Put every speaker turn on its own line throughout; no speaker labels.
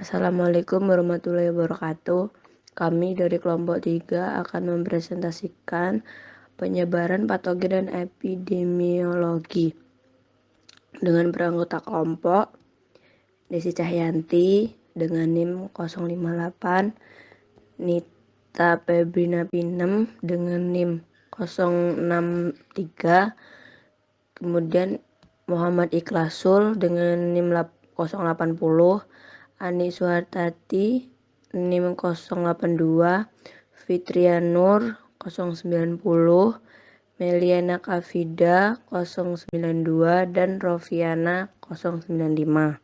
Assalamualaikum warahmatullahi wabarakatuh. Kami dari kelompok 3 akan mempresentasikan penyebaran patogen dan epidemiologi. Dengan beranggota kelompok Desi Cahyanti dengan NIM 058, Nita Febrina Pinem dengan NIM 063, kemudian Muhammad Ikhlasul dengan NIM 080, Ani Suhartati NIM 082, Fitrianur 090, Meliana Kafida 092, dan Rofiana 095.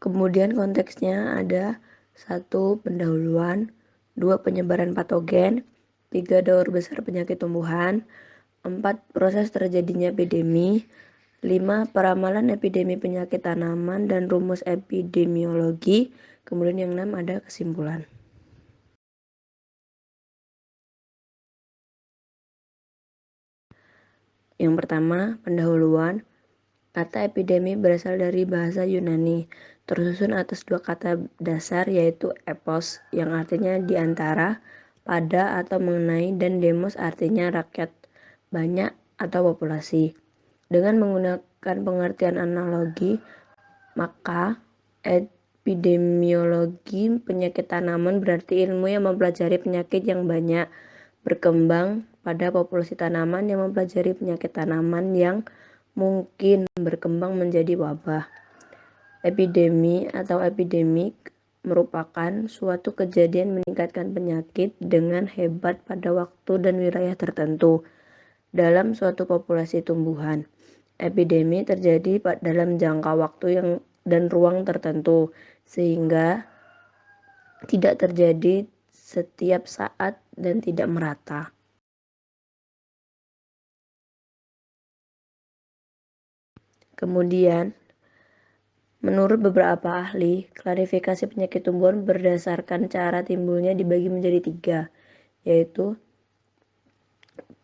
Kemudian konteksnya ada 1. Pendahuluan, 2. Penyebaran patogen, 3. Daur besar penyakit tumbuhan, 4. Proses terjadinya epidemi, 5. Peramalan epidemi penyakit tanaman dan rumus epidemiologi, kemudian yang 6 ada kesimpulan. Yang pertama, pendahuluan. Kata epidemi berasal dari bahasa Yunani, tersusun atas 2 kata dasar yaitu epos yang artinya di antara, pada atau mengenai, dan demos artinya rakyat, banyak atau populasi. Dengan menggunakan pengertian analogi, maka epidemiologi penyakit tanaman berarti ilmu yang mempelajari penyakit yang banyak berkembang pada populasi tanaman yang mempelajari penyakit tanaman yang mungkin berkembang menjadi wabah. Epidemi atau epidemik merupakan suatu kejadian meningkatkan penyakit dengan hebat pada waktu dan wilayah tertentu dalam suatu populasi tumbuhan. Epidemi terjadi dalam jangka waktu dan ruang tertentu, sehingga tidak terjadi setiap saat dan tidak merata. Kemudian, menurut beberapa ahli, klasifikasi penyakit tumbuhan berdasarkan cara timbulnya dibagi menjadi 3, yaitu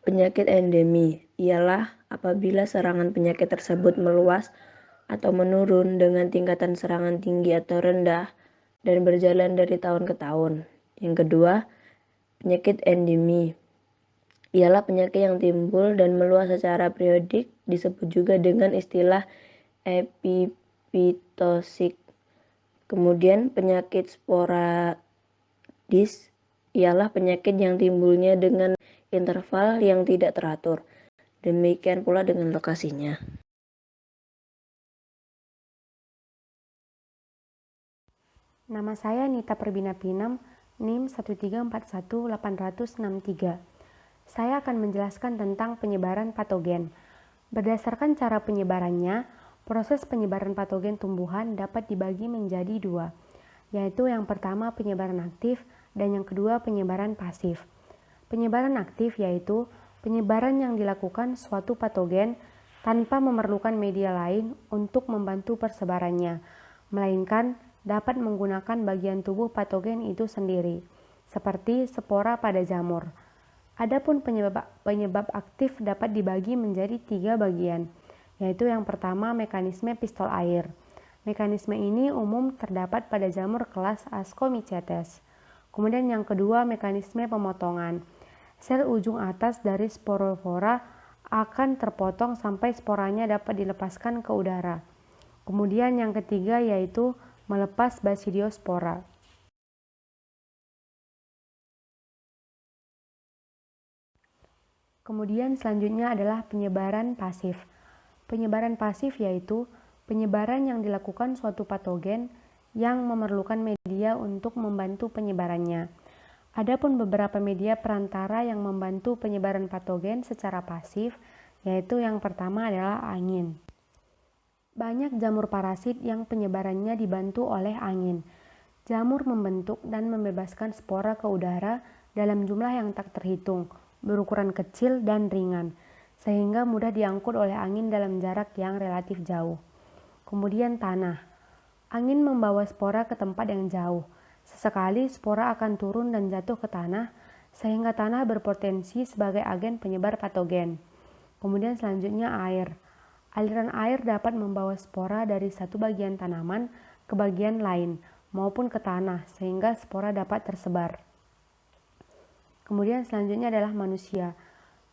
penyakit endemi, ialah apabila serangan penyakit tersebut meluas atau menurun dengan tingkatan serangan tinggi atau rendah dan berjalan dari tahun ke tahun. Yang kedua, penyakit endemi, ialah penyakit yang timbul dan meluas secara periodik, disebut juga dengan istilah epipitosis. Kemudian penyakit sporadis ialah penyakit yang timbulnya dengan interval yang tidak teratur. Demikian pula dengan lokasinya.
Nama saya Nita Febrina Pinem, NIM 1341863. Saya akan menjelaskan tentang penyebaran patogen. Berdasarkan cara penyebarannya, proses penyebaran patogen tumbuhan dapat dibagi menjadi 2, yaitu yang pertama penyebaran aktif dan yang kedua penyebaran pasif. Penyebaran aktif yaitu penyebaran yang dilakukan suatu patogen tanpa memerlukan media lain untuk membantu persebarannya, melainkan dapat menggunakan bagian tubuh patogen itu sendiri, seperti spora pada jamur. Adapun penyebab aktif dapat dibagi menjadi 3 bagian, yaitu yang pertama mekanisme pistol air. Mekanisme ini umum terdapat pada jamur kelas Ascomycetes. Kemudian yang kedua mekanisme pemotongan. Sel ujung atas dari sporophora akan terpotong sampai sporanya dapat dilepaskan ke udara. Kemudian yang ketiga yaitu melepas basidiospora. Kemudian selanjutnya adalah penyebaran pasif. Penyebaran pasif yaitu penyebaran yang dilakukan suatu patogen yang memerlukan media untuk membantu penyebarannya. Adapun beberapa media perantara yang membantu penyebaran patogen secara pasif, yaitu yang pertama adalah angin. Banyak jamur parasit yang penyebarannya dibantu oleh angin. Jamur membentuk dan membebaskan spora ke udara dalam jumlah yang tak terhitung, berukuran kecil dan ringan, sehingga mudah diangkut oleh angin dalam jarak yang relatif jauh. Kemudian tanah. Angin membawa spora ke tempat yang jauh. Sesekali spora akan turun dan jatuh ke tanah, sehingga tanah berpotensi sebagai agen penyebar patogen. Kemudian selanjutnya air. Aliran air dapat membawa spora dari satu bagian tanaman ke bagian lain maupun ke tanah sehingga spora dapat tersebar. Kemudian selanjutnya adalah manusia.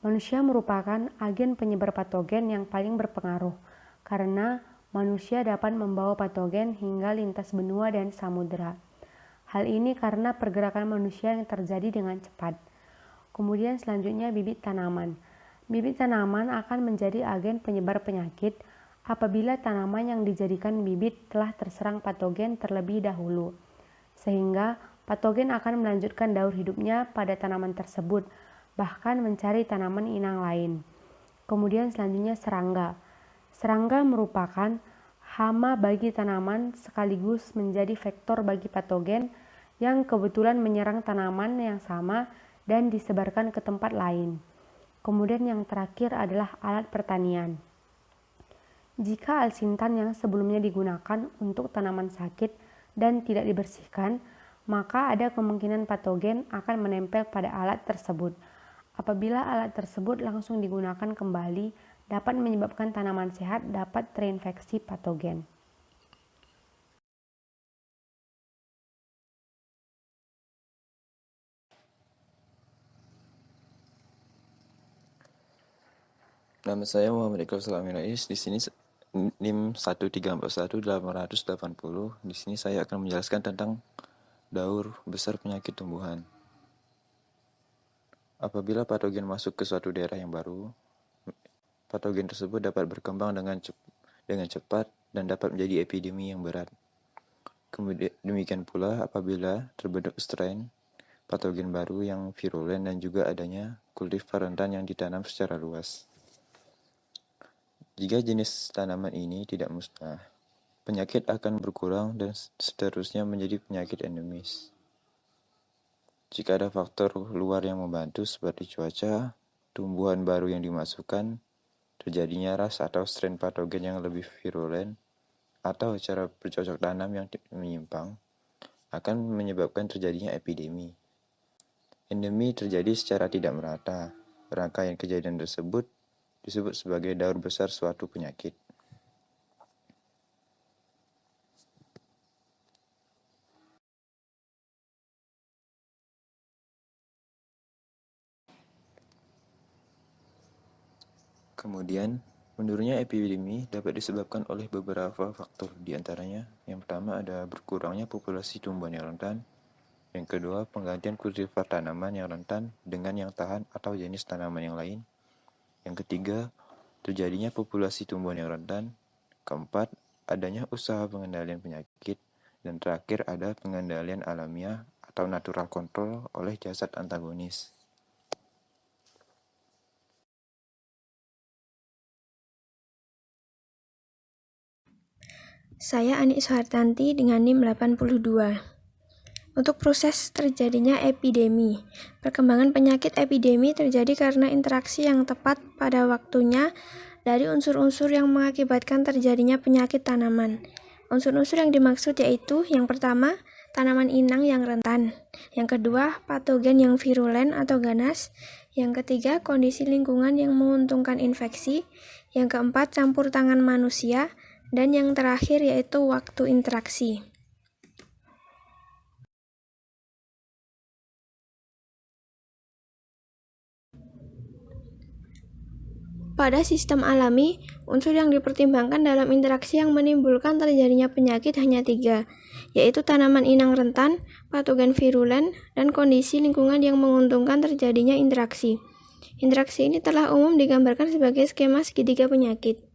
Manusia merupakan agen penyebar patogen yang paling berpengaruh karena manusia dapat membawa patogen hingga lintas benua dan samudera. Hal ini karena pergerakan manusia yang terjadi dengan cepat. Kemudian selanjutnya bibit tanaman. Bibit tanaman akan menjadi agen penyebar penyakit apabila tanaman yang dijadikan bibit telah terserang patogen terlebih dahulu, sehingga patogen akan melanjutkan daur hidupnya pada tanaman tersebut, bahkan mencari tanaman inang lain. Kemudian selanjutnya serangga. Serangga merupakan hama bagi tanaman sekaligus menjadi vektor bagi patogen yang kebetulan menyerang tanaman yang sama dan disebarkan ke tempat lain. Kemudian yang terakhir adalah alat pertanian. Jika alsintan yang sebelumnya digunakan untuk tanaman sakit dan tidak dibersihkan, maka ada kemungkinan patogen akan menempel pada alat tersebut. Apabila alat tersebut langsung digunakan kembali, dapat menyebabkan tanaman sehat dapat terinfeksi patogen.
Nama saya Muhammad Iqbal Salam Rais. Di sini NIM 1341880. Di sini saya akan menjelaskan tentang daur besar penyakit tumbuhan. Apabila patogen masuk ke suatu daerah yang baru, patogen tersebut dapat berkembang dengan cepat dan dapat menjadi epidemi yang berat. Kemudian demikian pula apabila terbentuk strain patogen baru yang virulen dan juga adanya kultivar rentan yang ditanam secara luas. Jika jenis tanaman ini tidak musnah, penyakit akan berkurang dan seterusnya menjadi penyakit endemis. Jika ada faktor luar yang membantu seperti cuaca, tumbuhan baru yang dimasukkan, terjadinya ras atau strain patogen yang lebih virulen, atau cara bercocok tanam yang menyimpang, akan menyebabkan terjadinya epidemi. Endemi terjadi secara tidak merata. Rangkaian kejadian tersebut disebut sebagai daur besar suatu penyakit. Kemudian, menurunnya epidemi dapat disebabkan oleh beberapa faktor, di antaranya yang pertama ada berkurangnya populasi tumbuhan yang rentan, yang kedua penggantian kultivar tanaman yang rentan dengan yang tahan atau jenis tanaman yang lain, yang ketiga terjadinya populasi tumbuhan yang rentan, keempat adanya usaha pengendalian penyakit, dan terakhir ada pengendalian alamiah atau natural control oleh zat antagonis.
Saya Ani Soehartanti dengan NIM 82. Untuk proses terjadinya epidemi. Perkembangan penyakit epidemi terjadi karena interaksi yang tepat pada waktunya dari unsur-unsur yang mengakibatkan terjadinya penyakit tanaman. Unsur-unsur yang dimaksud yaitu yang pertama, tanaman inang yang rentan. Yang kedua, patogen yang virulen atau ganas. Yang ketiga, kondisi lingkungan yang menguntungkan infeksi. Yang keempat, campur tangan manusia. Dan yang terakhir yaitu waktu interaksi. Pada sistem alami, unsur yang dipertimbangkan dalam interaksi yang menimbulkan terjadinya penyakit hanya 3, yaitu tanaman inang rentan, patogen virulen, dan kondisi lingkungan yang menguntungkan terjadinya interaksi. Interaksi ini telah umum digambarkan sebagai skema segitiga penyakit.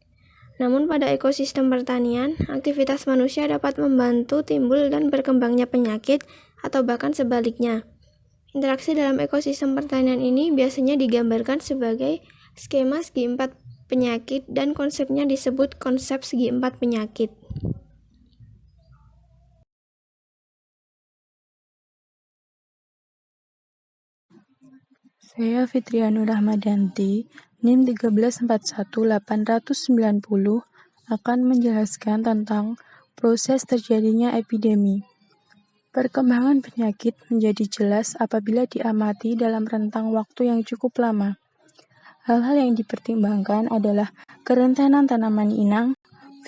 Namun pada ekosistem pertanian, aktivitas manusia dapat membantu timbul dan berkembangnya penyakit atau bahkan sebaliknya. Interaksi dalam ekosistem pertanian ini biasanya digambarkan sebagai skema segi 4 penyakit dan konsepnya disebut konsep segi 4 penyakit.
Saya Fitrianur Rahmadianti, NIM 1341890 akan menjelaskan tentang proses terjadinya epidemi. Perkembangan penyakit menjadi jelas apabila diamati dalam rentang waktu yang cukup lama. Hal-hal yang dipertimbangkan adalah kerentanan tanaman inang,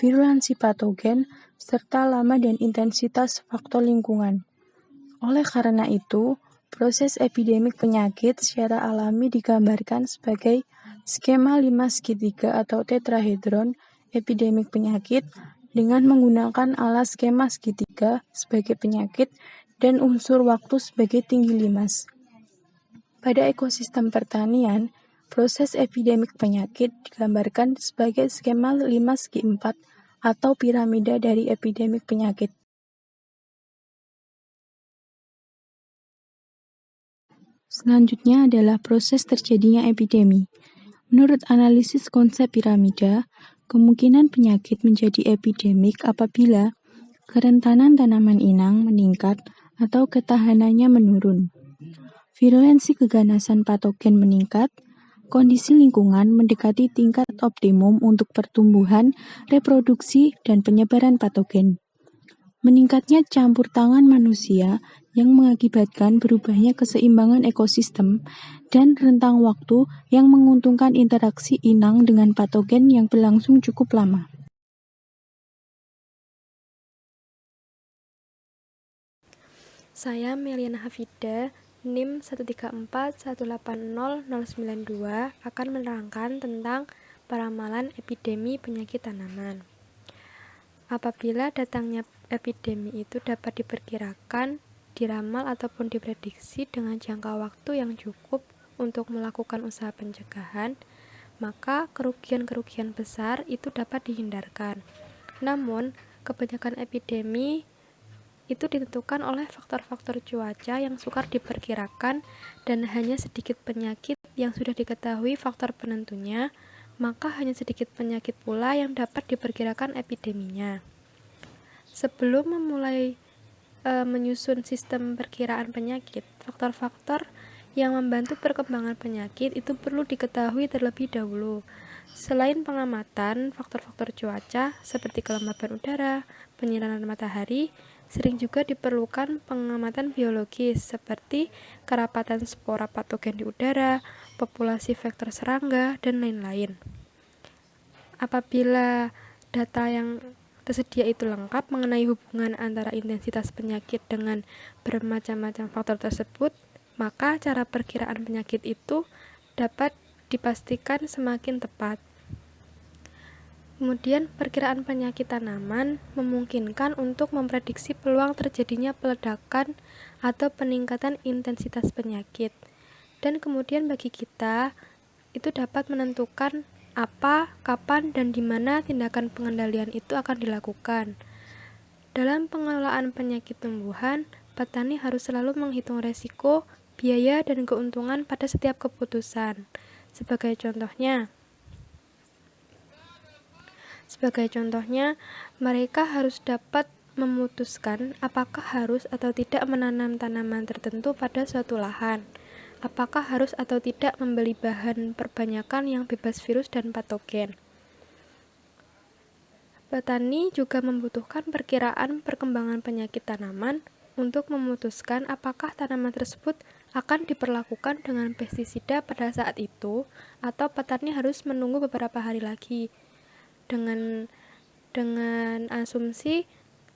virulensi patogen, serta lama dan intensitas faktor lingkungan. Oleh karena itu, proses epidemik penyakit secara alami digambarkan sebagai skema 5 segitiga atau tetrahedron epidemik penyakit dengan menggunakan alas skema segitiga sebagai penyakit dan unsur waktu sebagai tinggi limas. Pada ekosistem pertanian, proses epidemik penyakit digambarkan sebagai skema 5 segi 4 atau piramida dari epidemik penyakit. Selanjutnya adalah proses terjadinya epidemi. Menurut analisis konsep piramida, kemungkinan penyakit menjadi epidemik apabila kerentanan tanaman inang meningkat atau ketahanannya menurun. Virulensi keganasan patogen meningkat, kondisi lingkungan mendekati tingkat optimum untuk pertumbuhan, reproduksi, dan penyebaran patogen. Meningkatnya campur tangan manusia yang mengakibatkan berubahnya keseimbangan ekosistem dan rentang waktu yang menguntungkan interaksi inang dengan patogen yang berlangsung cukup lama.
Saya Meliana Hafida, NIM 134180092 akan menerangkan tentang peramalan epidemi penyakit tanaman. Apabila datangnya epidemi itu dapat diperkirakan, diramal ataupun diprediksi dengan jangka waktu yang cukup untuk melakukan usaha pencegahan, maka kerugian-kerugian besar itu dapat dihindarkan. Namun, kebanyakan epidemi itu ditentukan oleh faktor-faktor cuaca yang sukar diperkirakan dan hanya sedikit penyakit yang sudah diketahui faktor penentunya, maka hanya sedikit penyakit pula yang dapat diperkirakan epideminya. Sebelum memulai menyusun sistem perkiraan penyakit, faktor-faktor yang membantu perkembangan penyakit itu perlu diketahui terlebih dahulu. Selain pengamatan faktor-faktor cuaca seperti kelembaban udara, penyinaran matahari, sering juga diperlukan pengamatan biologis seperti kerapatan spora patogen di udara, populasi vektor serangga, dan lain-lain. Apabila data yang tersedia itu lengkap mengenai hubungan antara intensitas penyakit dengan bermacam-macam faktor tersebut, maka cara perkiraan penyakit itu dapat dipastikan semakin tepat. Kemudian, perkiraan penyakit tanaman memungkinkan untuk memprediksi peluang terjadinya peledakan atau peningkatan intensitas penyakit. Dan kemudian bagi kita, itu dapat menentukan apa, kapan, dan di mana tindakan pengendalian itu akan dilakukan. Dalam pengelolaan penyakit tumbuhan, petani harus selalu menghitung resiko, biaya, dan keuntungan pada setiap keputusan. Sebagai contohnya, mereka harus dapat memutuskan apakah harus atau tidak menanam tanaman tertentu pada suatu lahan, apakah harus atau tidak membeli bahan perbanyakan yang bebas virus dan patogen. Petani juga membutuhkan perkiraan perkembangan penyakit tanaman untuk memutuskan apakah tanaman tersebut akan diperlakukan dengan pestisida pada saat itu, atau petani harus menunggu beberapa hari lagi. Dengan asumsi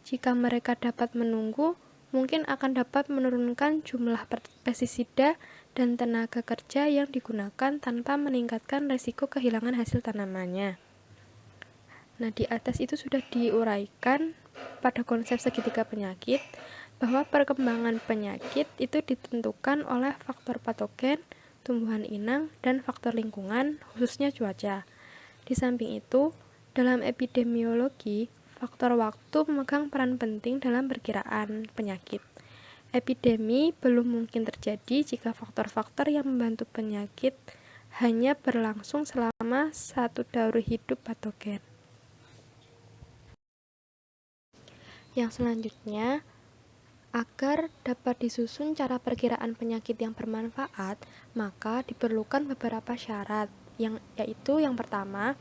jika mereka dapat menunggu, mungkin akan dapat menurunkan jumlah pestisida dan tenaga kerja yang digunakan tanpa meningkatkan risiko kehilangan hasil tanamannya. Nah, di atas itu sudah diuraikan pada konsep segitiga penyakit bahwa perkembangan penyakit itu ditentukan oleh faktor patogen, tumbuhan inang, dan faktor lingkungan, khususnya cuaca. Di samping itu, dalam epidemiologi, faktor waktu memegang peran penting dalam perkiraan penyakit. Epidemi belum mungkin terjadi jika faktor-faktor yang membantu penyakit hanya berlangsung selama satu daur hidup patogen. Yang selanjutnya, agar dapat disusun cara perkiraan penyakit yang bermanfaat, maka diperlukan beberapa syarat, yaitu yang pertama,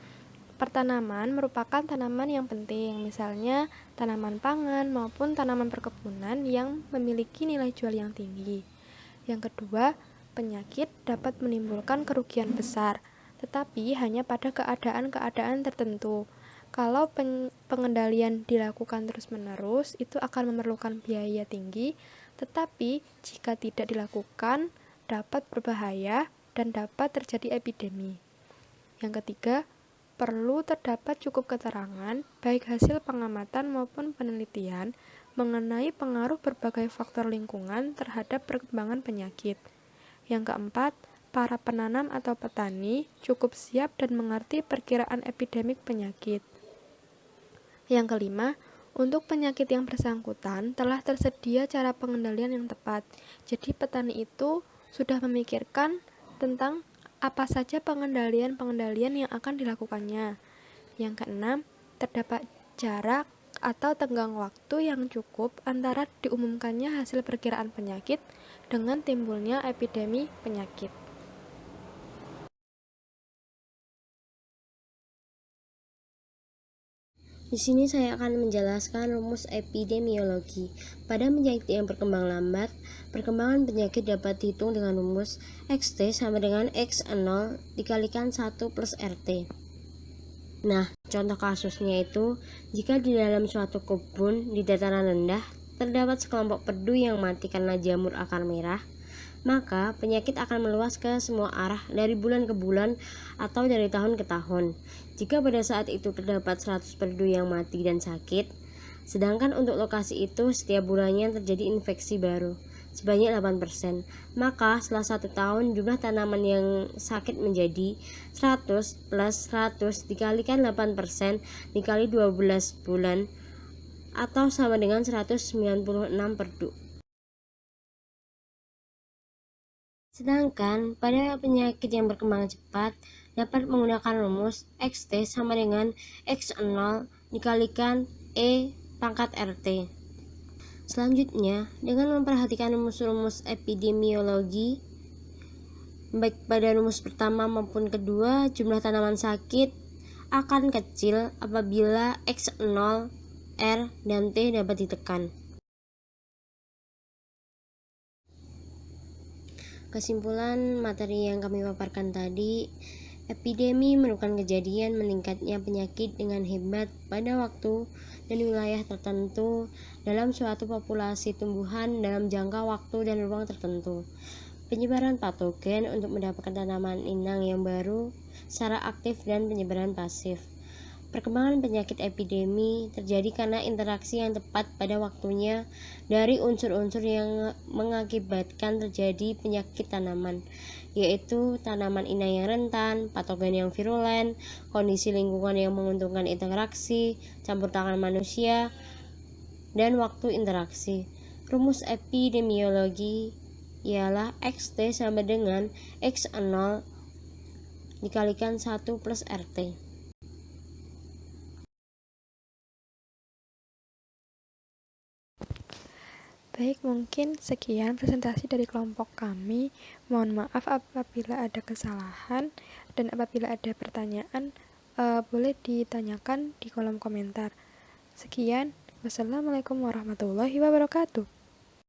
pertanaman merupakan tanaman yang penting, misalnya tanaman pangan maupun tanaman perkebunan yang memiliki nilai jual yang tinggi. Yang kedua, penyakit dapat menimbulkan kerugian besar. tetapi hanya pada keadaan-keadaan tertentu. Kalau pengendalian dilakukan terus-menerus, itu akan memerlukan biaya tinggi, tetapi jika tidak dilakukan, dapat berbahaya dan dapat terjadi epidemi. Yang ketiga, perlu terdapat cukup keterangan, baik hasil pengamatan maupun penelitian, mengenai pengaruh berbagai faktor lingkungan terhadap perkembangan penyakit. Yang keempat, para penanam atau petani cukup siap dan mengerti perkiraan epidemik penyakit. Yang kelima, untuk penyakit yang bersangkutan telah tersedia cara pengendalian yang tepat. Jadi petani itu sudah memikirkan tentang apa saja pengendalian yang akan dilakukannya. Yang keenam, terdapat jarak atau tenggang waktu yang cukup antara diumumkannya hasil perkiraan penyakit dengan timbulnya epidemi penyakit.
Di sini saya akan menjelaskan rumus epidemiologi. Pada penyakit yang berkembang lambat, perkembangan penyakit dapat dihitung dengan rumus XT sama dengan X0 dikalikan 1 plus RT. Nah, contoh kasusnya itu, jika di dalam suatu kebun di dataran rendah, terdapat sekelompok perdu yang mati karena jamur akar merah, maka penyakit akan meluas ke semua arah dari bulan ke bulan atau dari tahun ke tahun. Jika pada saat itu terdapat 100 perdu yang mati dan sakit, sedangkan untuk lokasi itu setiap bulannya terjadi infeksi baru sebanyak 8%, maka setelah 1 tahun jumlah tanaman yang sakit menjadi 100 plus 100 dikalikan 8% dikali 12 bulan atau sama dengan 196 perdu. Sedangkan pada penyakit yang berkembang cepat dapat menggunakan rumus XT sama dengan X0 dikalikan E pangkat RT. Selanjutnya, dengan memperhatikan rumus-rumus epidemiologi, baik pada rumus pertama maupun kedua, jumlah tanaman sakit akan kecil apabila X0, R, dan T dapat ditekan. Kesimpulan materi yang kami paparkan tadi, epidemi merupakan kejadian meningkatnya penyakit dengan hebat pada waktu dan wilayah tertentu dalam suatu populasi tumbuhan dalam jangka waktu dan ruang tertentu. Penyebaran patogen untuk mendapatkan tanaman inang yang baru secara aktif dan penyebaran pasif. Perkembangan penyakit epidemi terjadi karena interaksi yang tepat pada waktunya dari unsur-unsur yang mengakibatkan terjadi penyakit tanaman, yaitu tanaman inang yang rentan, patogen yang virulen, kondisi lingkungan yang menguntungkan interaksi, campur tangan manusia, dan waktu interaksi. Rumus epidemiologi ialah XT sama dengan X0 dikalikan 1 plus RT.
Baik, mungkin sekian presentasi dari kelompok kami. Mohon maaf apabila ada kesalahan dan apabila ada pertanyaan, boleh ditanyakan di kolom komentar. Sekian, wassalamualaikum warahmatullahi wabarakatuh.